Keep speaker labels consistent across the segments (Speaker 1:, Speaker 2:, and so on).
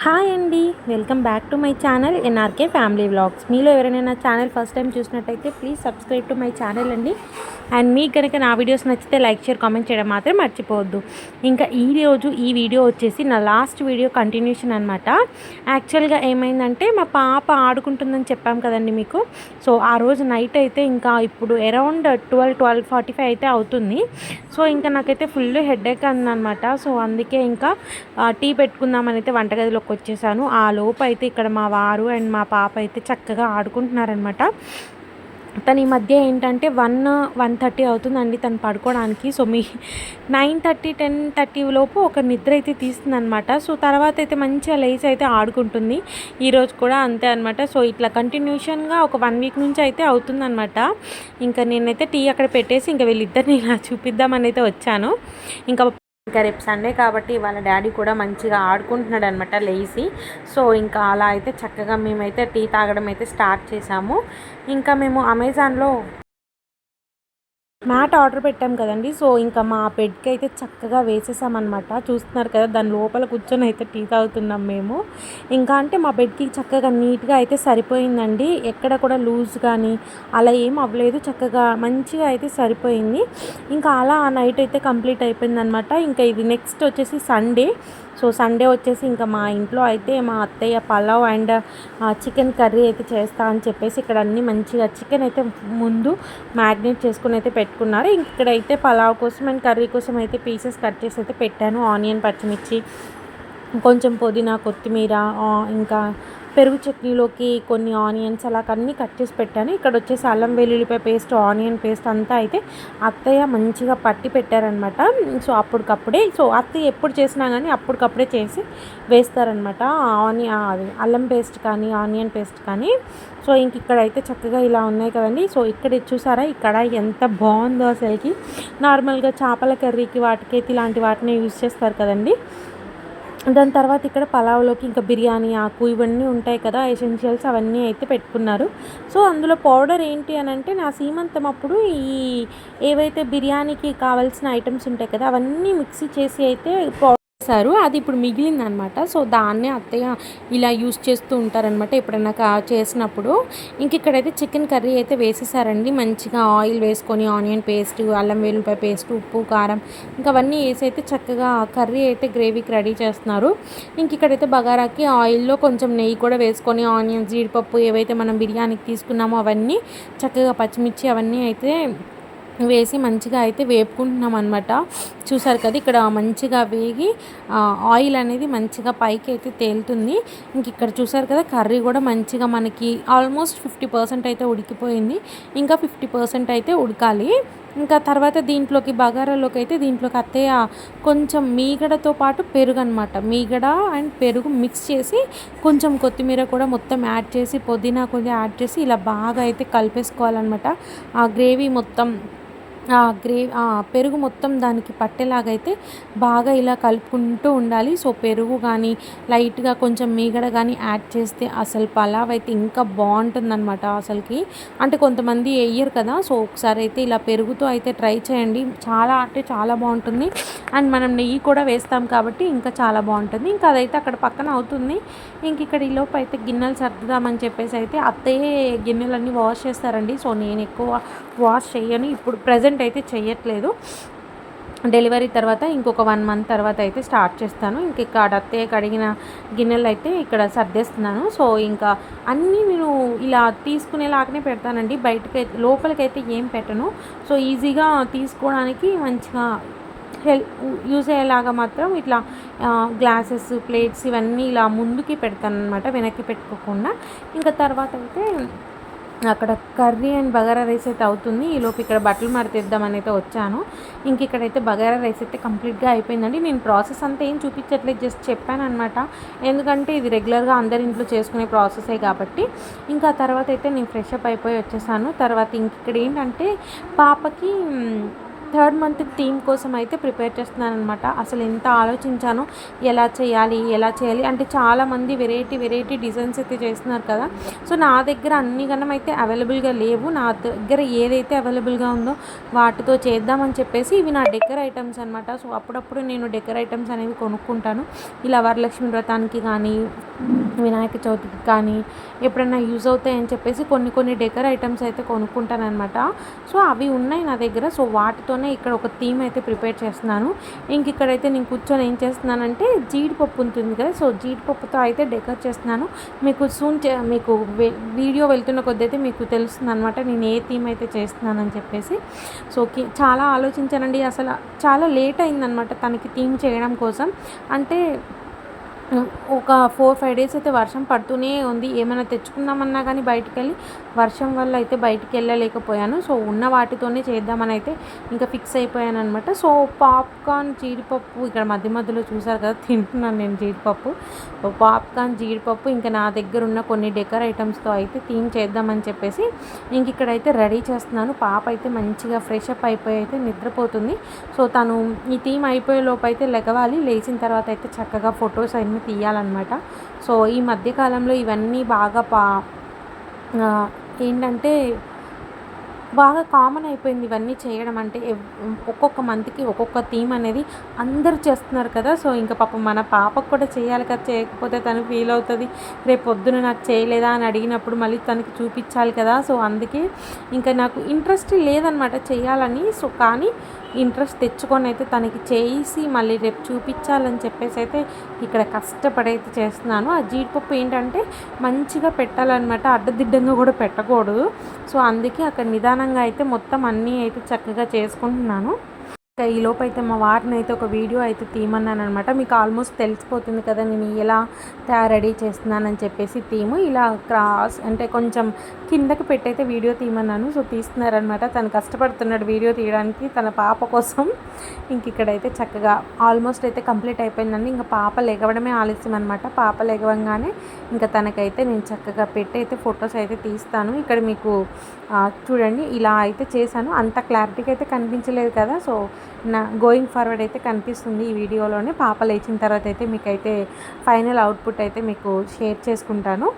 Speaker 1: Hi అండి. Welcome back to my channel NRK family vlogs. మీలో ఎవరైనా నా ఛానల్ ఫస్ట్ టైం చూసినట్టయితే please subscribe to my channel అండి. అండ్ మీకు కనుక నా వీడియోస్ నచ్చితే లైక్ షేర్ కామెంట్ చేయడం మాత్రం మర్చిపోవద్దు. ఇంకా ఈ వీడియో వచ్చేసి నా లాస్ట్ వీడియో కంటిన్యూషన్ అనమాట. యాక్చువల్గా ఏమైందంటే మా పాప ఆడుకుంటుందని చెప్పాం కదండి మీకు. సో ఆ రోజు నైట్ అయితే ఇంకా ఇప్పుడు అరౌండ్ 12:45 అయితే అవుతుంది. సో ఇంకా నాకైతే ఫుల్ హెడేక్ అనమాట. సో అందుకే ఇంకా టీ పెట్టుకుందామని అయితే వంటగదిలోకి వచ్చేసాను. ఆ లోపు అయితే ఇక్కడ మా వారు అండ్ మా పాప అయితే చక్కగా ఆడుకుంటున్నారనమాట. తను ఈ మధ్య ఏంటంటే 1:30 అవుతుందండి తను పడుకోవడానికి. సో 9:30 10:30 లోపు ఒక నిద్ర అయితే తీస్తుందనమాట. సో తర్వాత అయితే మంచిగా లేచి అయితే ఆడుకుంటుంది. ఈరోజు కూడా అంతే అనమాట. సో ఇట్లా కంటిన్యూషన్గా ఒక 1 వీక్ నుంచి అయితే అవుతుందనమాట. ఇంకా నేనైతే టీ అక్కడ పెట్టేసి ఇంకా వీళ్ళిద్దరిని ఇలా చూపిద్దామని అయితే వచ్చాను. ఇంకా రేపు సండే కాబట్టి వాళ్ళ డాడీ కూడా మంచిగా ఆడుకుంటున్నాడు అనమాట లేచి. సో ఇంకా అలా అయితే చక్కగా మేమైతే టీ తాగడం అయితే స్టార్ట్ చేసాము. ఇంకా మేము అమెజాన్లో మ్యాట్ ఆర్డర్ పెట్టాం కదండి. సో ఇంకా మా బెడ్కి అయితే చక్కగా వేసేసామన్నమాట. చూస్తున్నారు కదా, దాని లోపల కూర్చొని అయితే టీ తాగుతున్నాం మేము. ఇంకా అంటే మా బెడ్కి చక్కగా నీట్గా అయితే సరిపోయిందండి. ఎక్కడ కూడా లూజ్ కానీ అలా ఏం అవ్వలేదు, చక్కగా మంచిగా అయితే సరిపోయింది. ఇంకా అలా ఆ నైట్ అయితే కంప్లీట్ అయిపోయిందనమాట. ఇంకా ఇది నెక్స్ట్ వచ్చేసి సండే. సో సండే వచ్చేసి ఇంకా మా ఇంట్లో అయితే మా అత్తయ్య పలావ్ అండ్ చికెన్ కర్రీ అయితే చేస్తా అని చెప్పేసి ఇక్కడ అన్నీ మంచిగా చికెన్ అయితే ముందు మ్యాగ్నేట్ చేసుకుని అయితే పెట్టుకున్నారు. ఇక్కడైతే పలావ్ కోసం అండ్ కర్రీ కోసం అయితే పీసెస్ కట్ చేసి అయితే పెట్టాను. ఆనియన్, పచ్చిమిర్చి, కొంచెం పుదీనా, కొత్తిమీర, ఇంకా పెరుగు చట్నీలోకి కొన్ని ఆనియన్స్ అలా అన్నీ కట్ చేసి పెట్టాను. ఇక్కడ వచ్చేసి అల్లం వెల్లుల్లిపాయ పేస్ట్, ఆనియన్ పేస్ట్ అంతా అయితే అత్తయ్య మంచిగా పట్టి పెట్టారనమాట. సో అప్పటికప్పుడే, సో అత్తయ్య ఎప్పుడు చేసినా కానీ అప్పటికప్పుడే చేసి వేస్తారనమాట. అది అల్లం పేస్ట్ కానీ ఆనియన్ పేస్ట్ కానీ. సో ఇక్కడైతే చక్కగా ఇలా ఉన్నాయి కదండి. సో ఇక్కడ చూసారా, ఇక్కడ ఎంత బాగుందో అసలుకి. నార్మల్గా చేపల కర్రీకి వాటికైతే ఇలాంటి వాటిని యూజ్ చేస్తారు కదండి. దాని తర్వాత ఇక్కడ పలావ్లోకి ఇంకా బిర్యానీ ఆకు ఇవన్నీ ఉంటాయి కదా, ఎసెన్షియల్స్ అవన్నీ అయితే పెట్టుకున్నారు. సో అందులో పౌడర్ ఏంటి అని అంటే, నా సీమంతం అప్పుడు ఈ ఏవైతే బిర్యానీకి కావాల్సిన ఐటమ్స్ ఉంటాయి కదా అవన్నీ మిక్సీ చేసి అయితే సారు అది ఇప్పుడు మిగిలిందనమాట. సో దాన్నే అత్తయ్య ఇలా యూస్ చేస్తూ ఉంటారనమాట ఎప్పుడైనా చేసినప్పుడు. ఇక్కడైతే చికెన్ కర్రీ అయితే వేసేసారండి. మంచిగా ఆయిల్ వేసుకొని ఆనియన్ పేస్ట్, అల్లం వెల్లుల్లిపాయ పేస్ట్, ఉప్పు, కారం ఇంకా అవన్నీ వేసి అయితే చక్కగా కర్రీ అయితే గ్రేవీకి రెడీ చేస్తున్నారు. ఇక్కడైతే బగారాకి ఆయిల్లో కొంచెం నెయ్యి కూడా వేసుకొని ఆనియన్స్, జీడిపప్పు ఏవైతే మనం బిర్యానీకి తీసుకున్నామో అవన్నీ చక్కగా పచ్చిమిర్చి అవన్నీ అయితే వేసి మంచిగా అయితే వేపుకుంటున్నాం అనమాట. చూసారు కదా, ఇక్కడ మంచిగా వేగి ఆయిల్ అనేది మంచిగా పైకి అయితే తేలుతుంది. ఇక్కడ చూసారు కదా, కర్రీ కూడా మంచిగా మనకి ఆల్మోస్ట్ 50% అయితే ఉడికిపోయింది. ఇంకా 50% అయితే ఉడకాలి. ఇంకా తర్వాత దీంట్లోకి బగారాలోకి అయితే దీంట్లోకి అత్తయ్య కొంచెం మీగడతో పాటు పెరుగు అనమాట, మీగడ అండ్ పెరుగు మిక్స్ చేసి కొంచెం కొత్తిమీర కూడా మొత్తం యాడ్ చేసి పుదీనా కొద్దిగా యాడ్ చేసి ఇలా బాగా అయితే కలిపేసుకోవాలన్నమాట. ఆ గ్రేవీ మొత్తం పెరుగు మొత్తం దానికి పట్టేలాగైతే బాగా ఇలా కలుపుకుంటూ ఉండాలి. సో పెరుగు కానీ లైట్గా కొంచెం మీగడ కానీ యాడ్ చేస్తే అసలు పలావ్ అయితే ఇంకా బాగుంటుందన్నమాట అసలుకి. అంటే కొంతమంది వేయరు కదా. సో ఒకసారి అయితే ఇలా పెరుగుతో అయితే ట్రై చేయండి, చాలా అంటే చాలా బాగుంటుంది. అండ్ మనం నెయ్యి కూడా వేస్తాం కాబట్టి ఇంకా చాలా బాగుంటుంది. ఇంకా అదైతే అక్కడ పక్కన అవుతుంది. ఇక్కడ ఈలోపు అయితే గిన్నెలు సర్దుదామని చెప్పేసి అయితే అత్తయ్యే గిన్నెలన్నీ వాష్ చేస్తారండి. సో నేను ఎక్కువ వాష్ చేయను, ఇప్పుడు ప్రజెంట్ అయితే చేయట్లేదు. డెలివరీ తర్వాత ఇంకొక 1 మంత్ తర్వాత అయితే స్టార్ట్ చేస్తాను. ఇక్కడ అత్తయ్య కడిగిన గిన్నెలు అయితే ఇక్కడ సర్దేస్తున్నాను. సో ఇంకా అన్నీ నేను ఇలా తీసుకునేలాగానే పెడతానండి, బయటకి లోపలికైతే ఏం పెట్టను. సో ఈజీగా తీసుకోవడానికి మంచిగా యూజ్ అయ్యేలాగా మాత్రం ఇట్లా గ్లాసెస్, ప్లేట్స్ ఇవన్నీ ఇలా ముందుకి పెడతాను అనమాట, వెనక్కి పెట్టుకోకుండా. ఇంకా తర్వాత అయితే అక్కడ కర్రీ అండ్ బగారా రైస్ అయితే అవుతుంది. ఈలోపు ఇక్కడ బట్టలు మడతేద్దామని అయితే వచ్చాను. ఇక్కడైతే బగారా రైస్ అయితే కంప్లీట్గా అయిపోయిందండి. నేను ప్రాసెస్ అంతా ఏం చూపించట్లేదు, జస్ట్ చెప్పాను అనమాట. ఎందుకంటే ఇది రెగ్యులర్గా అందరి ఇంట్లో చేసుకునే ప్రాసెసే కాబట్టి. ఇంకా తర్వాత అయితే నేను ఫ్రెష్ అప్ అయిపోయి వచ్చేసాను. తర్వాత ఇక్కడ ఏంటంటే పాపకి థర్డ్ మంత్ థీమ్ కోసం అయితే ప్రిపేర్ చేస్తున్నానమాట. అసలు ఎంత ఆలోచించానో ఎలా చేయాలి అంటే చాలామంది వెరైటీ డిజైన్స్ అయితే చేస్తున్నారు కదా. సో నా దగ్గర అన్ని గణం అయితే అవైలబుల్గా లేవు. నా దగ్గర ఏదైతే అవైలబుల్గా ఉందో వాటితో చేద్దామని చెప్పేసి ఇవి నా డెకర్ ఐటమ్స్ అనమాట. సో అప్పుడప్పుడు నేను డెకర్ ఐటమ్స్ అనేవి కొనుక్కుంటాను. ఇలా వరలక్ష్మి వ్రతానికి కానీ వినాయక చవితికి కానీ ఎప్పుడైనా యూజ్ అవుతాయని చెప్పేసి కొన్ని డెకర్ ఐటమ్స్ అయితే కొనుక్కుంటాను అనమాట. సో అవి ఉన్నాయి నా దగ్గర. సో వాటితోనే ఇక్కడ ఒక థీమ్ అయితే ప్రిపేర్ చేస్తున్నాను. ఇక్కడైతే నేను కూర్చొని ఏం చేస్తున్నానంటే జీడిపప్పు ఉంటుంది కదా, సో జీడిపప్పుతో అయితే డెకర్ చేస్తున్నాను. మీకు మీకు వీడియో వెళ్తున్న కొద్ది అయితే మీకు తెలుస్తుంది అనమాట నేను ఏ థీమ్ అయితే చేస్తున్నానని చెప్పేసి. సో చాలా ఆలోచించానండి. అసలు చాలా లేట్ అయిందనమాట తనకి థీమ్ చేయడం కోసం. అంటే ఒక 4-5 డేస్ అయితే వర్షం పడుతూనే ఉంది. ఏమైనా తెచ్చుకుందామన్నా కానీ బయటికెళ్ళి వర్షం వల్ల అయితే బయటికి వెళ్ళలేకపోయాను. సో ఉన్న వాటితోనే చేద్దామని అయితే ఇంకా ఫిక్స్ అయిపోయాను అనమాట. సో పాప్కార్న్ జీడిపప్పు ఇక్కడ మధ్యలో చూసారు కదా తింటున్నాను నేను జీడిపప్పు. పాప్కార్న్ జీడిపప్పు ఇంకా నా దగ్గర ఉన్న కొన్ని డెకర్ ఐటమ్స్తో అయితే థీమ్ చేద్దామని చెప్పేసి ఇక్కడైతే రెడీ చేస్తున్నాను. పాప అయితే మంచిగా ఫ్రెష్ అప్ అయిపోయి అయితే నిద్రపోతుంది. సో తను ఈ థీమ్ అయిపోయే లోపు అయితే లెగవాలి. లేచిన తర్వాత అయితే చక్కగా ఫొటోస్ అన్నీ తీయాలన్నమాట. సో ఈ మధ్యకాలంలో ఇవన్నీ బాగా ఏంటంటే బాగా కామన్ అయిపోయింది ఇవన్నీ చేయడం. అంటే ఒక్కొక్క మంత్కి ఒక్కొక్క థీమ్ అనేది అందరూ చేస్తున్నారు కదా. సో ఇంకా పాపం మన పాపకు కూడా చేయాలి కదా, చేయకపోతే తను ఫీల్ అవుతుంది. రేపు పొద్దున నాకు చేయలేదా అని అడిగినప్పుడు మళ్ళీ తనకి చూపించాలి కదా. సో అందుకే ఇంకా నాకు ఇంట్రెస్ట్ లేదనమాట చేయాలని. సో కానీ ఇంట్రెస్ట్ తెచ్చుకొని అయితే తనకి చేసి మళ్ళీ రేపు చూపించాలని చెప్పేసి అయితే ఇక్కడ కష్టపడి అయితే చేస్తున్నాను. ఆ జీడిపప్పు ఏంటంటే మంచిగా పెట్టాలన్నమాట, అడ్డదిడ్డంగా కూడా పెట్టకూడదు. సో అందుకే అక్కడ నిదానంగా అయితే మొత్తం అన్నీ అయితే చక్కగా చేసుకుంటున్నాను. ఈ లోపు అయితే మా వారిని అయితే ఒక వీడియో అయితే తీయమన్నాను అనమాట. మీకు ఆల్మోస్ట్ తెలిసిపోతుంది కదా నేను ఎలా రెడీ చేస్తున్నానని చెప్పేసి థీమ్ ఇలా క్రాస్ అంటే కొంచెం కిందకి పెట్టయితే వీడియో తీయమన్నాను. సో తీస్తున్నారనమాట. తను కష్టపడుతున్నాడు వీడియో తీయడానికి తన పాప కోసం. ఇక్కడైతే చక్కగా ఆల్మోస్ట్ అయితే కంప్లీట్ అయిపోయిందండి. ఇంకా పాప లెగవడమే ఆలస్యం అనమాట. పాప లెగవంగానే ఇంకా తనకైతే నేను చక్కగా పెట్టి అయితే ఫొటోస్ అయితే తీస్తాను. ఇక్కడ మీకు చూడండి ఇలా అయితే చేశాను. అంత క్లారిటీగా అయితే కనిపించలేదు కదా. సో గోయింగ్ ఫార్వర్డ్ అయితే కనిపిస్తుంది ఈ వీడియోలోనే. పాప లేచిన తర్వాత అయితే మీకైతే ఫైనల్ అవుట్పుట్ అయితే మీకు షేర్ చేసుకుంటాను.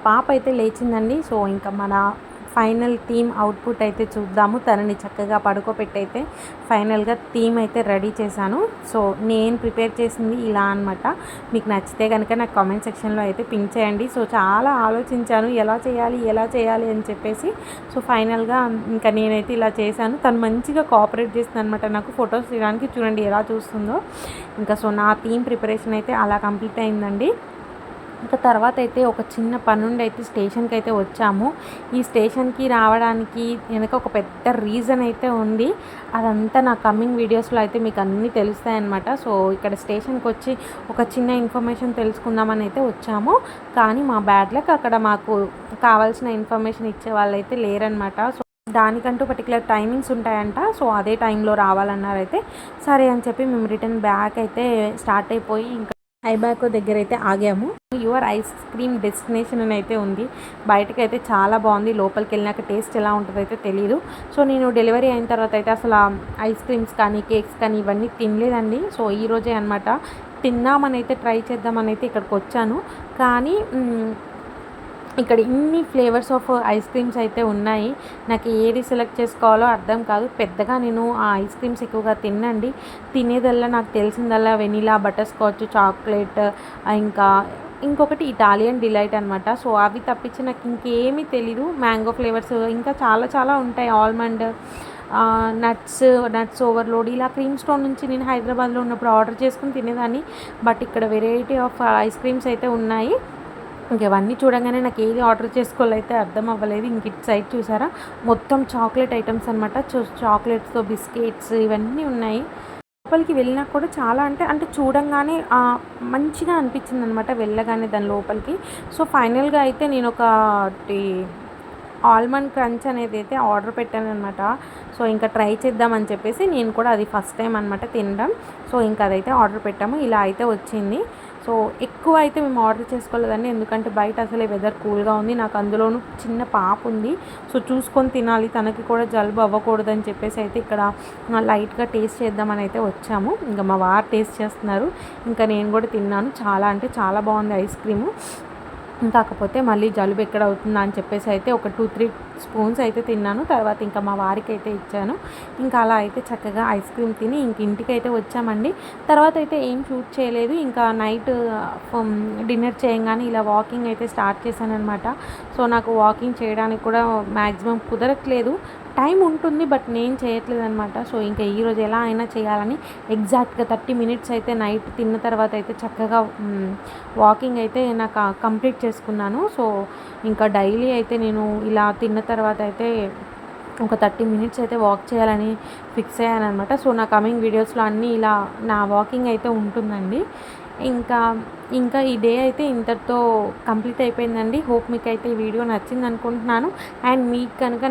Speaker 1: పాప అయితే లేచిందండి. సో ఇంకా మన ఫైనల్ థీమ్ అవుట్పుట్ అయితే చూద్దాము. తనని చక్కగా పడుకోబెట్టి అయితే ఫైనల్గా థీమ్ అయితే రెడీ చేశాను. సో నేను ప్రిపేర్ చేసింది ఇలా అనమాట. మీకు నచ్చితే కనుక నాకు కామెంట్ సెక్షన్లో అయితే పింక్ చేయండి. సో చాలా ఆలోచించాను ఎలా చేయాలి అని చెప్పేసి. సో ఫైనల్గా ఇంకా నేనైతే ఇలా చేశాను. తను మంచిగా కోఆపరేట్ చేస్తుంది అనమాట నాకు ఫొటోస్ తీయడానికి. చూడండి ఎలా చూస్తుందో. సో నా థీమ్ ప్రిపరేషన్ అయితే అలా కంప్లీట్ అయిందండి. ఇంకా తర్వాత అయితే ఒక చిన్న పనుండి అయితే స్టేషన్కి అయితే వచ్చాము. ఈ స్టేషన్కి రావడానికి వెనక ఒక పెద్ద రీజన్ అయితే ఉంది. అదంతా నా కమింగ్ వీడియోస్లో అయితే మీకు అన్నీ తెలుస్తాయన్నమాట. సో ఇక్కడ స్టేషన్కి వచ్చి ఒక చిన్న ఇన్ఫర్మేషన్ తెలుసుకుందామని అయితే వచ్చాము. కానీ మా బ్యాడ్ లక్ అక్కడ మాకు కావాల్సిన ఇన్ఫర్మేషన్ ఇచ్చే వాళ్ళు అయితే లేరనమాట. సో దానికంటూ పర్టికులర్ టైమింగ్స్ ఉంటాయంట. సో అదే టైంలో రావాలన్నారైతే సరే అని చెప్పి మేము రిటర్న్ బ్యాక్ అయితే స్టార్ట్ అయిపోయి ఇంకా ఐబ్యాకో దగ్గర అయితే ఆగాము. యువర్ ఐస్ క్రీమ్ డెస్టినేషన్ అని అయితే ఉంది. బయటకు అయితే చాలా బాగుంది. లోపలికి వెళ్ళినాక టేస్ట్ ఎలా ఉంటుందో అయితే తెలియదు. సో నేను డెలివరీ అయిన తర్వాత అయితే అసలు ఐస్ క్రీమ్స్ కానీ కేక్స్ కానీ ఇవన్నీ తినలేదండి. సో ఈరోజే అనమాట తిందామని అయితే ట్రై చేద్దామని అయితే ఇక్కడికి వచ్చాను. కానీ ఇక్కడ ఇన్ని ఫ్లేవర్స్ ఆఫ్ ఐస్ క్రీమ్స్ అయితే ఉన్నాయి. నాకు ఏది సెలెక్ట్ చేసుకోవాలో అర్థం కాదు. పెద్దగా నేను ఆ ఐస్ క్రీమ్స్ ఎక్కువగా తినండి. తినేదల్లా నాకు తెలిసిందల్లా వెనిలా, బటర్ స్కాచ్, చాక్లెట్, ఇంకా ఇంకొకటి ఇటాలియన్ డిలైట్ అనమాట. సో అవి తప్పించి నాకు ఇంకేమీ తెలీదు. మ్యాంగో ఫ్లేవర్స్ ఇంకా చాలా ఉంటాయి. ఆల్మండ్, నట్స్ ఓవర్లోడ్ ఇలా క్రీమ్ స్టోన్ నుంచి నేను హైదరాబాద్లో ఉన్నప్పుడు ఆర్డర్ చేసుకుని తినేదాన్ని. బట్ ఇక్కడ వెరైటీ ఆఫ్ ఐస్ క్రీమ్స్ అయితే ఉన్నాయి. ఇవన్నీ చూడంగానే నాకు ఏది ఆర్డర్ చేసుకోవాలైతే అర్థం అవ్వలేదు. ఇటు సైడ్ చూసారా మొత్తం చాక్లెట్ ఐటమ్స్ అనమాట. చాక్లెట్స్తో బిస్కెట్స్ ఇవన్నీ ఉన్నాయి. లోపలికి వెళ్ళినా కూడా చాలా అంటే చూడంగానే మంచిగా అనిపించింది అనమాట వెళ్ళగానే దాని లోపలికి. సో ఫైనల్గా అయితే నేను ఒకటి ఆల్మండ్ క్రంచ్ అనేది అయితే ఆర్డర్ పెట్టాను అనమాట. సో ఇంకా ట్రై చేద్దామని చెప్పేసి నేను కూడా అది ఫస్ట్ టైం అనమాట తినడం. సో ఇంకా అదైతే ఆర్డర్ పెట్టాము. ఇలా అయితే వచ్చింది. సో ఎక్కువ అయితే మేము ఆర్డర్ చేసుకోలేదండి, ఎందుకంటే బయట అసలే వెదర్ కూల్గా ఉంది, నాకు అందులోనూ చిన్న పాప ఉంది, సో చూసుకొని తినాలి, తనకి కూడా జలుబు అవ్వకూడదని చెప్పేసి అయితే ఇక్కడ లైట్గా టేస్ట్ చేద్దామని అయితే వచ్చాము. ఇంకా మా వారు టేస్ట్ చేస్తున్నారు, ఇంకా నేను కూడా తిన్నాను. చాలా అంటే చాలా బాగుంది ఐస్ క్రీము. కాకపోతే మళ్ళీ జలుబు ఎక్కడ అవుతుందా అని చెప్పేసి అయితే ఒక 2-3 స్పూన్స్ అయితే తిన్నాను. తర్వాత ఇంకా మా వారికి అయితే ఇచ్చాను. ఇంకా అలా అయితే చక్కగా ఐస్ క్రీమ్ తిని ఇంటికి అయితే వచ్చామండి. తర్వాత అయితే ఏం షూట్ చేయలేదు. ఇంకా నైట్ డిన్నర్ చేయంగానే ఇలా వాకింగ్ అయితే స్టార్ట్ చేశాననమాట. సో నాకు వాకింగ్ చేయడానికి కూడా మ్యాక్సిమం కుదరట్లేదు, టైం ఉంటుంది బట్ నేను చేయట్లేదు అనమాట. సో ఇంకా ఈరోజు ఎలా అయినా చేయాలని ఎగ్జాక్ట్గా 30 మినిట్స్ అయితే నైట్ తిన్న తర్వాత అయితే చక్కగా వాకింగ్ అయితే నాకు కంప్లీట్ చేసుకున్నాను. సో ఇంకా డైలీ అయితే నేను ఇలా తిన్న తర్వాత అయితే ఒక 30 మినిట్స్ అయితే వాక్ చేయాలని ఫిక్స్ అయ్యానమాట. సో నా కమింగ్ వీడియోస్లో అన్నీ ఇలా నా వాకింగ్ అయితే ఉంటుందండి. ఇంకా ఈ డే అయితే ఇంతటితో కంప్లీట్ అయిపోయిందండి. హోప్ మీకు అయితే ఈ వీడియో నచ్చింది అనుకుంటున్నాను. అండ్ మీకు కనుక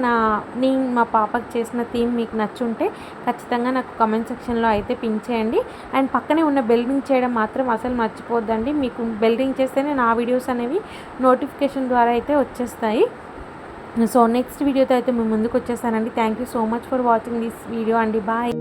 Speaker 1: నేను మా పాపకి చేసిన థీమ్ మీకు నచ్చుంటే ఖచ్చితంగా నాకు కమెంట్ సెక్షన్లో అయితే పిన్ చేయండి. అండ్ పక్కనే ఉన్న బెల్ రింగ్ చేయడం మాత్రం అసలు మర్చిపోద్దండి. మీకు బెల్ రింగ్ చేస్తేనే నా వీడియోస్ అనేవి నోటిఫికేషన్ ద్వారా అయితే వచ్చేస్తాయి. సో నెక్స్ట్ వీడియోతో అయితే మేము ముందుకు వచ్చేస్తానండి. Thank you so much for watching this video అండి. బాయ్.